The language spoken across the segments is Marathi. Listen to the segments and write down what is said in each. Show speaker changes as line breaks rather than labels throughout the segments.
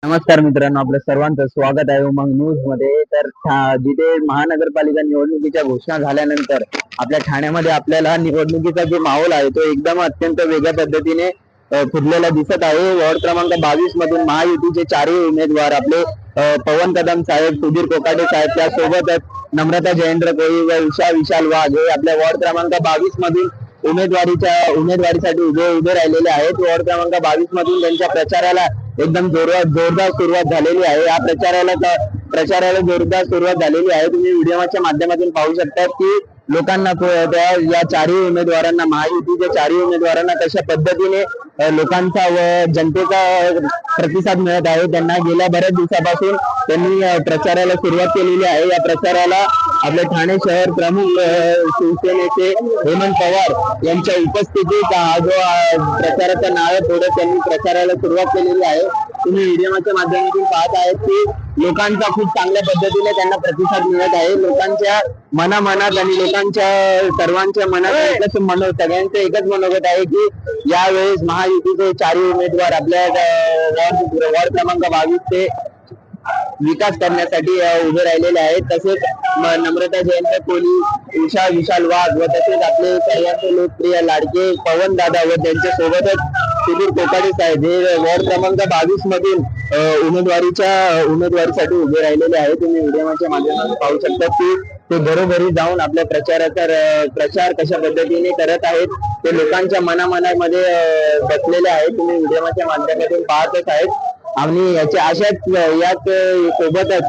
नमस्कार मित्रांनो, आपलं सर्वांचं स्वागत आहे उमंग न्यूज मध्ये. तर जिथे महानगरपालिका निवडणुकीच्या घोषणा झाल्यानंतर आपल्या ठाण्यामध्ये आपल्याला निवडणुकीचा जो माहोल आहे तो एकदम अत्यंत वेगळ्या पद्धतीने फुटलेला दिसत आहे. वॉर्ड क्रमांक 22 मधून महायुतीचे चारही उमेदवार आपले पवन कदम साहेब, सुधीर कोकाटे साहेब, त्यासोबतच नम्रता जयेंद्र कोळी व उषा विशाल वाघ हे आपल्या वॉर्ड क्रमांक 22 मधून उमेदवारीसाठी उभे राहिलेले आहेत. वॉर्ड क्रमांक 22 मधून त्यांच्या प्रचाराला एकदम जोरदार सुरुवात झालेली आहे. या प्रचाराला जोरदार सुरुवात झालेली आहे. तुम्ही व्हिडिओच्या माध्यमातून पाहू शकता की लोकांना या चारही उमेदवारांना, महायुतीच्या चारही उमेदवारांना कशा पद्धतीने लोकांचा व जनतेचा प्रतिसाद मिळत आहे. त्यांना गेल्या बऱ्याच दिवसापासून त्यांनी प्रचाराला सुरुवात केलेली आहे. या प्रचाराला आपले ठाणे शहर प्रमुख शिवसेनेचे हेमंत पवार यांच्या उपस्थितीत हा जो प्रचाराचा नारळ फोडत त्यांनी प्रचाराला सुरुवात केलेली आहे. तुम्ही व्हिडिओच्या माध्यमातून पाहत आहेत की लोकांचा खूप चांगल्या पद्धतीने त्यांना प्रतिसाद मिळत आहे. लोकांच्या मनात आणि लोकांच्या सर्वांच्या मनात सगळ्यांचं एकच मनोगत आहे की यावेळेस महायुतीचे चारही उमेदवार आपल्या वॉर्ड क्रमांक 22 ते विकास करण्यासाठी उभे राहिलेले आहेत. तसेच नम्रता जयेंद्र कोळी, उषा विशाल वाघ व तसेच आपले सर्वांचे लोकप्रिय लाडके पवन दादा व त्यांच्या सोबतच सुधीर कोकाटे साहेब हे वॉर्ड क्रमांक 22 मधून उमेदवारीसाठी उभे राहिलेले आहेत. तुम्ही व्हिडिओच्या माध्यमातून पाहू शकता की ते घरोघरी जाऊन आपल्या प्रचाराचा प्रचार कशा पद्धतीने करत आहेत. ते लोकांच्या मनामध्ये बसलेले आहेत. तुम्ही व्हिडिओच्या माध्यमातून पाहतच आहेत. आणि याच सोबतच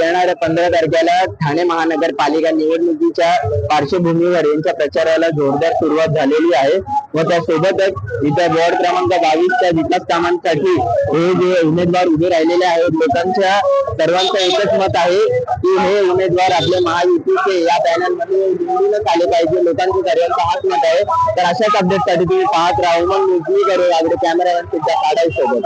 येणाऱ्या 15 तारखेला ठाणे महानगरपालिका निवडणुकीच्या पार्श्वभूमीवर यांच्या प्रचाराला जोरदार सुरुवात झालेली आहे. व त्यासोबतच इथं वॉर्ड क्रमांक 22च्या विकास कामांसाठी हे जे उमेदवार उभे राहिलेले आहेत, लोकांच्या सर्वांचं एकच मत आहे की हे उमेदवार आपल्या महायुतीचे या पॅनलमध्ये निवडूनच आले पाहिजे. लोकांचं सर्वांचा हाच मत आहे. तर अशाच अपडेटसाठी तुम्ही पाहत राहा उमंग न्यूज. कॅमेरामॅन सिद्धार्थ आडाई सोबत.